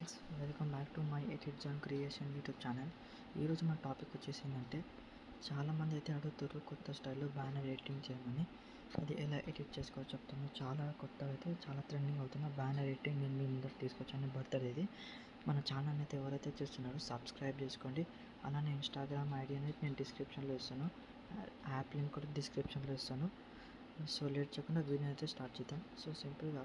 Welcome back to my edits and creation YouTube channel. ఈరోజు మన topic వచ్చేసి ఏంటంటే, చాలామంది అయితే అడుగుతారు కొత్త స్టైల్లో బ్యానర్ ఎడిటింగ్ చేయమని. అది ఎలా ఎడిట్ చేసుకోవాలో చెప్తాను. చాలా కొత్తగా అయితే చాలా ట్రెండింగ్ అవుతున్న బ్యానర్ ఎడిటింగ్ నేను మీ ముందర తీసుకొచ్చాను. బర్త్డేది మన ఛానల్ అయితే ఎవరైతే చూస్తున్నారో సబ్స్క్రైబ్ చేసుకోండి. అలానే ఇన్స్టాగ్రామ్ ఐడి అనేది నేను డిస్క్రిప్షన్లో ఇస్తాను, యాప్ లింక్ కూడా డిస్క్రిప్షన్లో ఇస్తాను. సో లేట్ చేయకుండా వీడియో అయితే స్టార్ట్ చేద్దాం. సో సింపుల్గా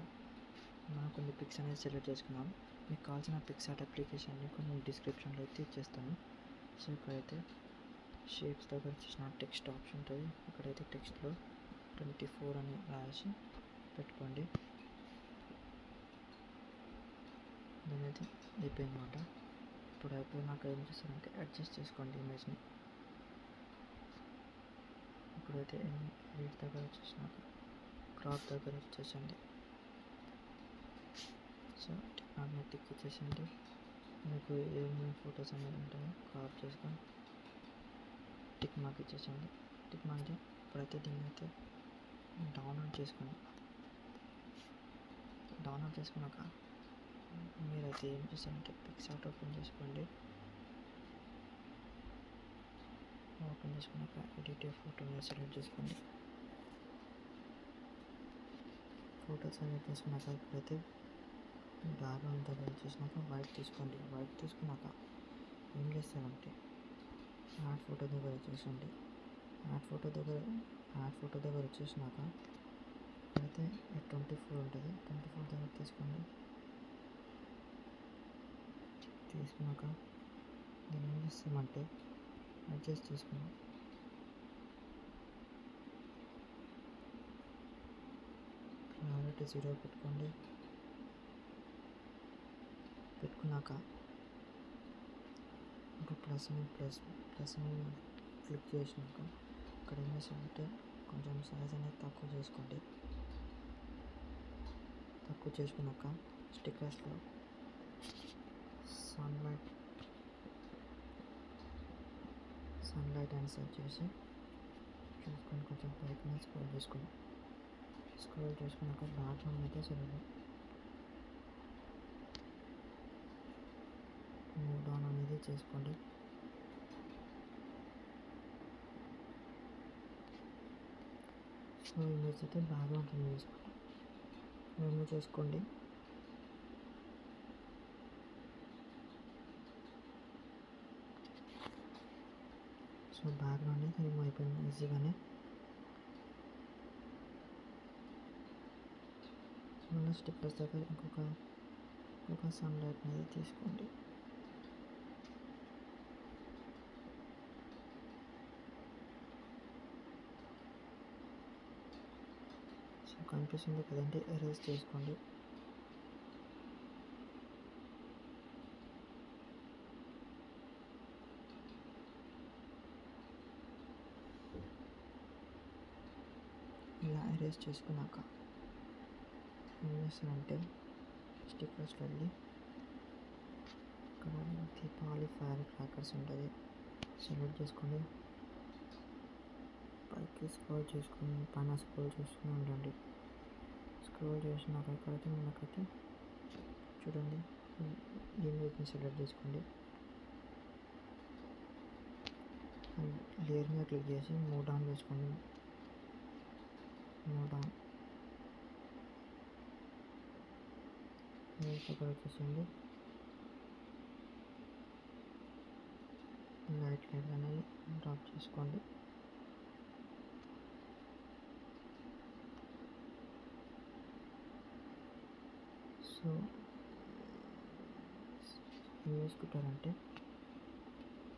మనం కొన్ని పిక్స్ అనేది సెలెక్ట్ చేసుకున్నాం. మీకు కావాల్సిన పిక్సార్ట్ అప్లికేషన్ లింక్ నేను డిస్క్రిప్షన్లో అయితే ఇచ్చేస్తాను. సో ఇక్కడైతే షేప్స్ దగ్గర వచ్చేసిన టెక్స్ట్ ఆప్షన్ ఉంటుంది. ఇక్కడైతే టెక్స్ట్లో 24 అని రాసి పెట్టుకోండి. దాని అయితే అయిపోయిందన్నమాట. ఇప్పుడు అయిపోయినాక ఏం చేస్తారంటే అడ్జస్ట్ చేసుకోండి ఇమేజ్ని. ఇప్పుడైతే ఎడిట్ దగ్గర వచ్చేసినాక క్రాప్ దగ్గర వచ్చేసండి. సో టిక్ ఇచ్చేసండి. మీకు ఏమేమి ఫొటోస్ అనేది ఉంటాయో క్రాప్ చేసుకొని టిక్ మార్క్ ఇచ్చేసండి. టిక్ మార్క్ ఇప్పుడైతే దీన్ని అయితే డౌన్లోడ్ చేసుకోండి. డౌన్లోడ్ చేసుకున్నాక మీరైతే ఏం చేస్తారంటే పిక్సార్ట్ ఓపెన్ చేసుకోండి. ఓపెన్ చేసుకున్నాక ఎడిట్ ఫోటోని సెలెక్ట్ చేసుకోండి. ఫోటో సెలెక్ట్ చేసుకున్నాక ఇప్పుడైతే బ్యాక్గ్రౌండ్ దగ్గర వచ్చేసినాక వైట్ తీసుకోండి. వైట్ తీసుకున్నాక ఏం చేస్తారంటే యాడ్ ఫోటో దగ్గర వచ్చేసండి. యాడ్ ఫోటో దగ్గర వచ్చేసినాక ఇక్కడైతే 24 ఉంటుంది. 24 దగ్గర తీసుకోండి. తీసుకున్నాక దీన్ని ఏం చేస్తామంటే అడ్జస్ట్ చేసుకున్నాం. క్లారిటీ 0 పెట్టుకోండి. పెట్టుకున్నాక ఇప్పుడు ప్లస్ క్లిక్ చేసినాక ఇక్కడ ఏం చేస్తామంటే కొంచెం సైజ్ అనేది తక్కువ చేసుకోండి. తక్కువ చేసుకున్నాక స్టిక్కర్స్లో సన్లైట్ అని సెర్చ్ చేసి చూసుకొని కొంచెం పైకి స్క్రోల్ చేసుకున్నాక బ్యాక్గ్రౌండ్ అయితే సరిగ్గా మూవ్ డౌన్ అనేది చేసుకోండి. సో ఇమేజ్ అయితే బ్యాక్గ్రౌండ్ రిమూవ్ చేసుకోండి. సో బ్యాక్గ్రౌండ్ అయితే రిమూవ్ అయిపోయింది ఈజీగానే. మళ్ళీ స్టిక్కర్స్ దగ్గర ఇంకొక సన్లైట్ అనేది తీసుకోండి. సో కనిపిస్తుంది కదండి, ఎరేజ్ చేసుకోండి. ఇలా ఎరేజ్ చేసుకున్నాక ఏం చేస్తారంటే స్టిక్కర్స్లో వెళ్ళి ఇక్కడ దీపావళి ఫైర్ క్రాకర్స్ ఉంటుంది, సెలెక్ట్ చేసుకోండి. పైకి స్క్రోల్ చేసుకుని ఉండండి. స్క్రోల్ చేసినాక ఇక్కడైతే మనకైతే చూడండి ఇమేజ్ని సెలెక్ట్ చేసుకోండి. లేయర్ మీద క్లిక్ చేసి మూవ్ డౌన్ చేసుకోండి. మూవ్ డౌన్ ఇక్కడ వచ్చేసండి. లైట్ అనేది డ్రాప్ చేసుకోండి. సో ఏం చేసుకుంటారంటే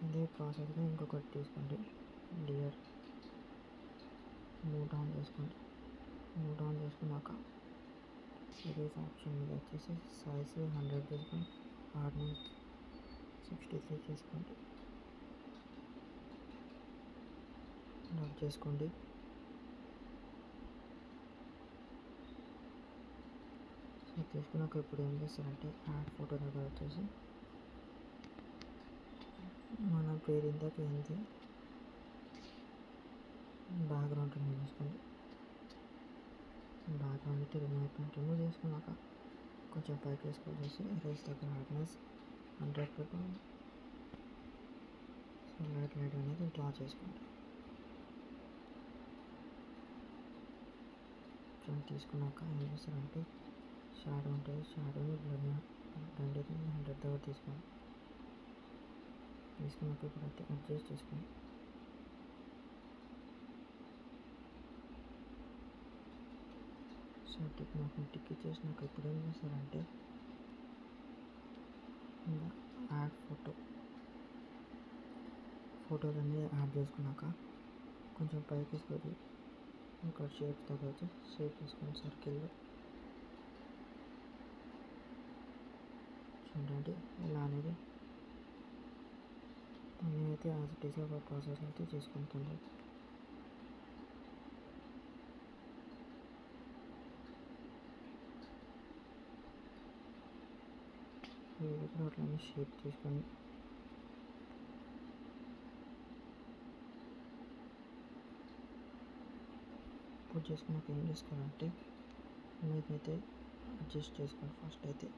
ఇదే ప్రాసెస్గా ఇంకొకటి తీసుకోండి. లేయర్ మూవ్ డౌన్ చేసుకోండి. మూవ్ డౌన్ చేసుకున్నాక ఎరేజ్ ఆప్షన్ మీద వచ్చేసి సైజ్ 100 తీసుకొని హార్డ్నెస్ 63 చేసుకోండి. లాక్ చేసుకోండి. సో తీసుకున్నాక ఇప్పుడు ఏం చేస్తారంటే యాడ్ ఫోటో దగ్గర వచ్చేసి మన పేరు ఇందాక ఏంటి బ్యాక్గ్రౌండ్ రిమూవ్ చేసుకోండి. బ్యాక్గ్రౌండ్ అయితే రిమూవ్ చేసుకున్నాక కొంచెం పైకి వేసుకొని చేసి ఎరేజ్ దగ్గర హార్డ్నెస్ 100 పెట్టు. సో లైట్ అనేది డ్రా చేసుకోండి. తీసుకున్నాక ఏం చేస్తారంటే షాడో ఉంటుంది, షాడోని రెండింటిని 100 దగ్గర తీసుకోండి. తీసుకున్నాక ఇప్పుడైతే అడ్జస్ట్ చేసుకోండి. సో టిక్ ఇచ్చేసినాక ఇప్పుడు ఏం చేస్తారంటే యాడ్ ఫోటోలన్నీ యాడ్ చేసుకున్నాక కొంచెం పైకి తీసుకొని ఇంకా షేప్ తగ్గొచ్చు. షేప్ తీసుకొని సర్కిల్లో చూడండి ఇలా అనేది నేనైతే యాజ్ ఇట్ ఈస్గా ఒక ప్రాసెస్ అయితే చేసుకుంటుంది. అట్లనే షేప్ తీసుకొని ఇప్పుడు చేసుకున్నాక ఏం చేసుకోవాలంటే మీకైతే అడ్జస్ట్ చేసుకోండి. ఫస్ట్ అయితే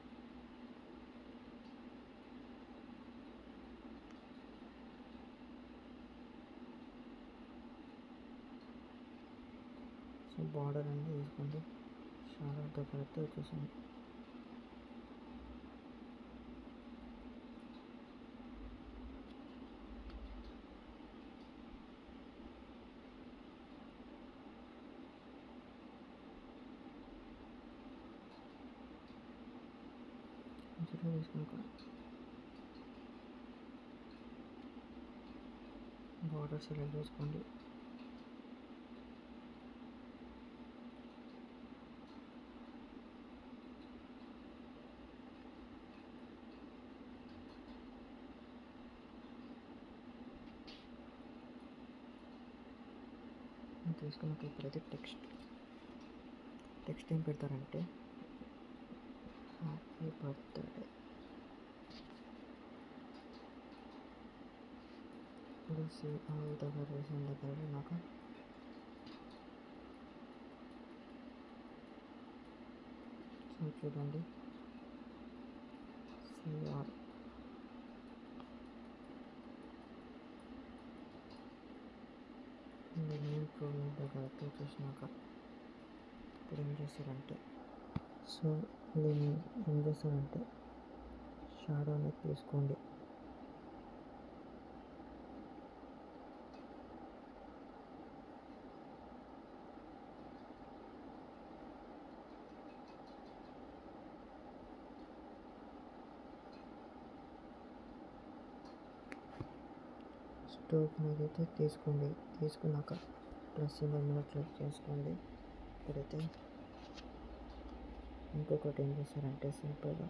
సో బార్డర్ అనేది వేసుకోండి. చాలా దగ్గర అయితే వచ్చేసింది. వేసుకున్నాక బార్డర్ సెలెక్ట్ చేసుకోండి. తీసుకున్నాక ఇప్పుడైతే టెక్స్ట్ ఏం పెడతారంటే హ్యాపీ బర్త్డే. ఇప్పుడు దగ్గర వేసిన దగ్గర నాకు సో చూడండి సిఆర్ మెయిన్ ప్రోగ్రామ్ దగ్గర వచ్చేసినాక ఇప్పుడు ఏం చేస్తారంటే సో దీన్ని ఏం చేస్తారంటే షాడో అనేది తీసుకోండి. స్ట్రోక్ అనేది అయితే తీసుకోండి. తీసుకున్నాక ప్లస్ సింబల్ మీద క్లిక్ చేసుకోండి. ఇప్పుడైతే ఇంకొకటి ఏం చేస్తారంటే సింపుల్గా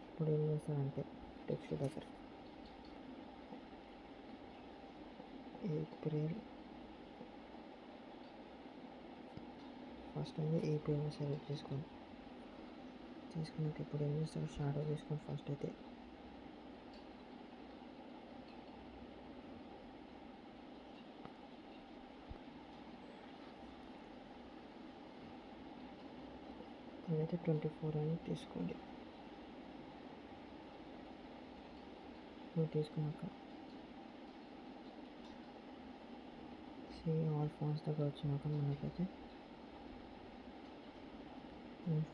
ఇప్పుడు ఏం చేస్తారంటే టెక్స్ట్ దగ్గర ఏప్రిల్ ఫస్ట్ అనేది ఏప్రిల్ సెలెక్ట్ చేసుకోండి. తీసుకున్నాక ఇప్పుడు ఏం చేస్తారు షాడో తీసుకోండి. ఫస్ట్ అయితే ఇదైతే 24 అని తీసుకోండి. తీసుకున్నాక ఆల్ ఫాంట్స్ దగ్గర వచ్చినాక మనకైతే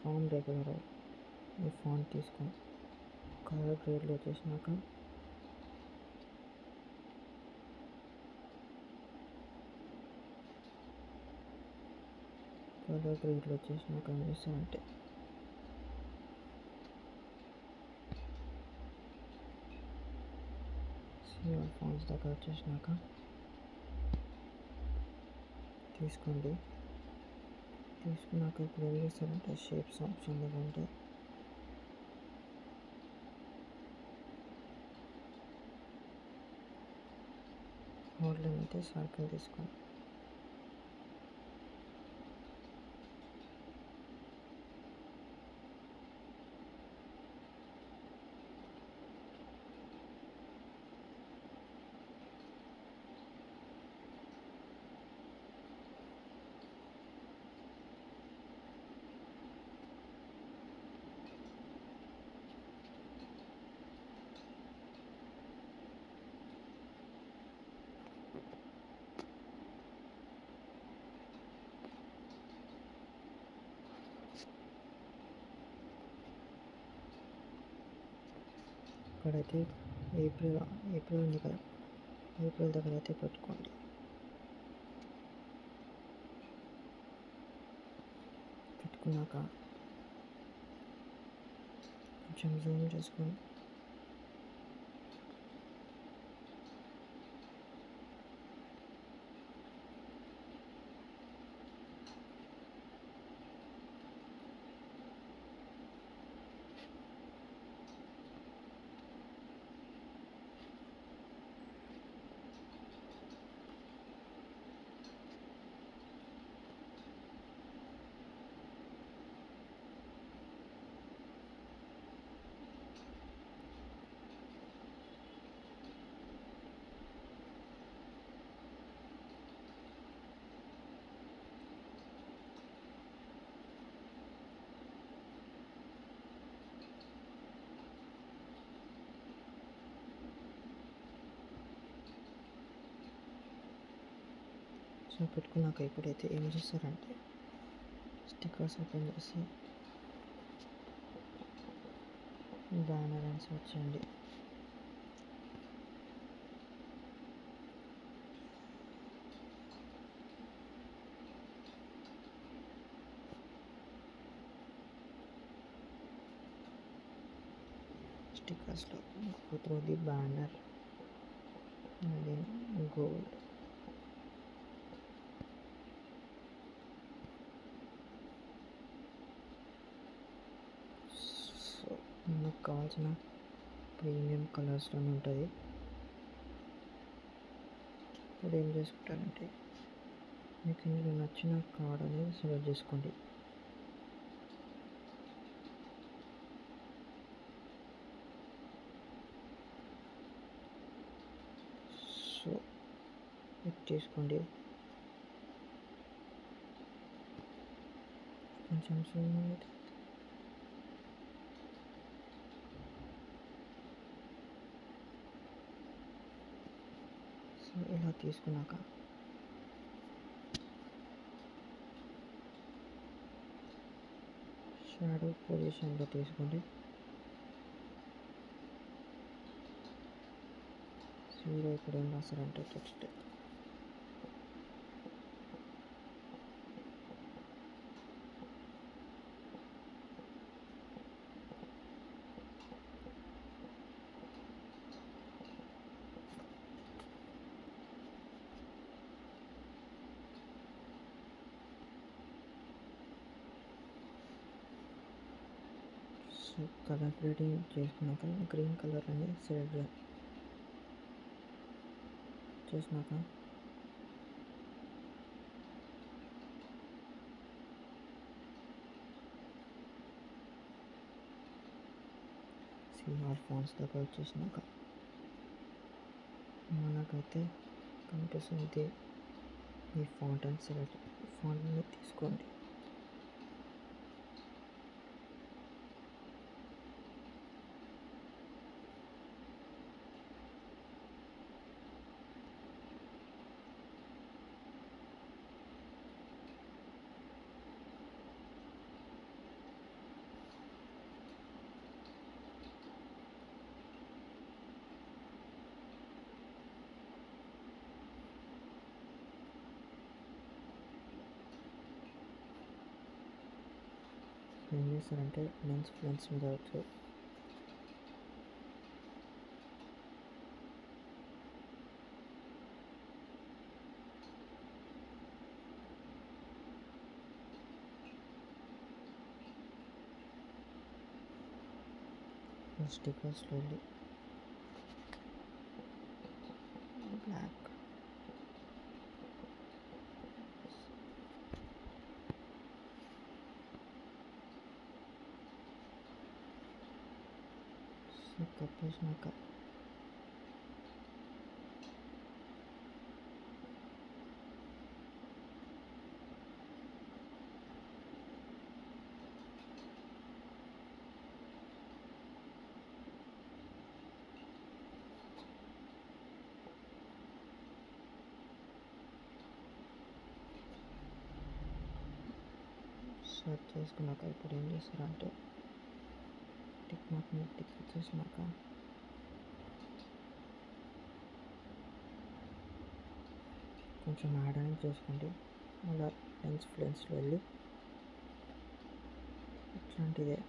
ఫామ్ రెగ్యులర్ ఈ ఫాంట్ తీసుకొని కలర్ గ్రేడ్లో వచ్చేసినాక ఏం చేస్తానంటే ఆల్ ఫాంట్స్ దగ్గర వచ్చేసినాక తీసుకోండి. తీసుకున్నాక ఇప్పుడు ఏం చేస్తారంటే షేప్స్ ఆప్షన్ లేదంటే అవుట్లైన్ అయితే సర్కిల్ తీసుకోండి. ఇక్కడైతే ఏప్రిల్ ఏప్రిల్ ఉంది కదా, ఏప్రిల్ దగ్గర అయితే పెట్టుకోండి. పెట్టుకున్నాక కొంచెం జూమ్ చేసుకొని సో పెట్టుకున్నాక ఇప్పుడైతే ఏం చేస్తారంటే స్టిక్కర్స్ ఓపెన్ చేసి బ్యానర్ అని సెర్చ్ చేయండి. స్టిక్కర్స్లో కుతురుది బ్యానర్ అది గోల్డ్. సో మనకు కావాల్సిన ప్రీమియం కలర్స్లో ఉంటుంది. ఇప్పుడు ఏం చేసుకుంటారంటే మీకు ఇందులో నచ్చిన కార్డ్ అనేది సెలెక్ట్ చేసుకోండి. సో ఇది తీసుకోండి, కొంచెం జూమ్ అయితే సో ఇలా తీసుకున్నాక షాడో పొజిషన్లో తీసుకోండి. 0 ఇక్కడ ఏం రాస్తారంటే టెక్స్ట్ కలర్ గ్రేడింగ్ చేసుకున్నాక గ్రీన్ కలర్ అనేది సెలెక్ట్ చేసినాక సిఆర్ ఫాంట్స్ దగ్గర వచ్చేసినాక మనకైతే కనిపిస్తుంది ఈ ఫాంట్ అని సెలెక్ట్ ఫాంట్ని తీసుకోండి. ఏం చేస్తారంటే ఫ్లెన్స్ మీద వచ్చి స్టిక్కర్స్ slowly black కప్పేసినాక సెర్చ్ చేసుకున్నాక ఇప్పుడు ఏం చేస్తారంటే టిక్ మార్క్ మీద టిక్ చేసినాక కొంచెం యాడ్ అనేది చేసుకోండి. అలా లెన్స్లో వెళ్ళి ఇట్లాంటిదే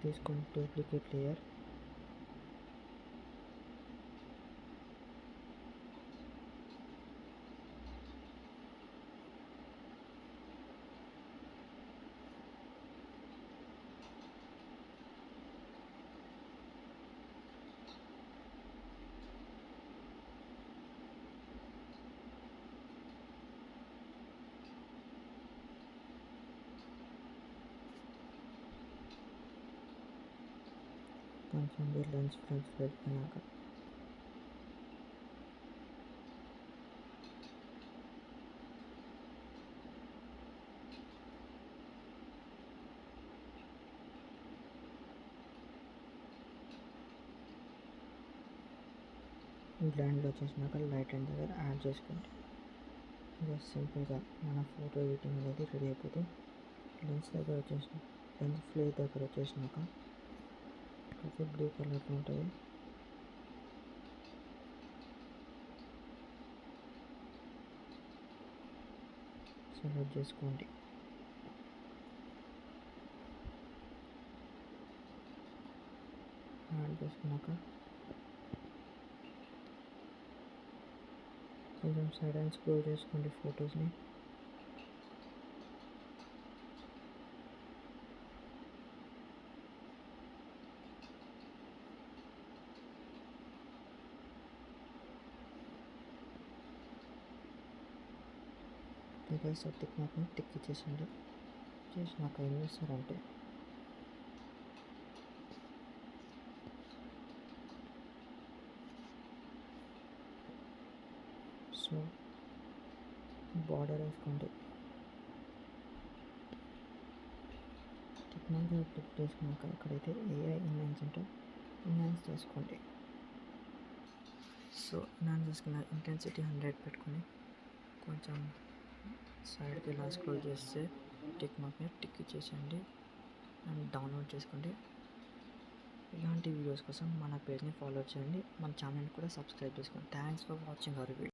తీసుకొని డూప్లికేట్ లేయర్ కొంచెం లెన్స్ వెళ్ళిపోయినాక బ్లైండ్లో వచ్చేసినాక లైట్ అండ్ దగ్గర యాడ్ చేసుకోండి. జస్ట్ సింపుల్గా మన ఫోటో ఎడిటింగ్ అనేది రెడీ అయిపోతే లెన్స్ ఫ్లేర్ దగ్గర వచ్చేసినాక అయితే బ్లూ కలర్లో ఉంటుంది, సెలెక్ట్ చేసుకోండి. యాడ్ చేసుకున్నాక కొంచెం సైడ్ అండ్ స్క్రోల్ చేసుకోండి ఫొటోస్ని. సో టిక్ మార్క్ని టిక్ ఇచ్చేసండి. చేసినాక ఏం చేస్తారంటే సో బార్డర్ వేసుకోండి. టిక్ మార్క్ క్లిక్ చేసుకున్నాక ఇక్కడైతే ఏఐ ఎన్హాన్స్ ఉంటే ఎన్హాన్స్ చేసుకోండి. సో ఎన్హాన్స్ చేసుకున్న ఇంటెన్సిటీ 100 పెట్టుకొని కొంచెం సైడ్కి ఇలా స్క్రోల్ చేస్తే టిక్ మార్క్ని టిక్ ఇచ్చేసేయండి అండ్ డౌన్లోడ్ చేసుకోండి. ఇలాంటి వీడియోస్ కోసం మన పేజ్ని ఫాలో చేయండి, మన ఛానల్ కూడా సబ్స్క్రైబ్ చేసుకోండి. Thanks for watching our video.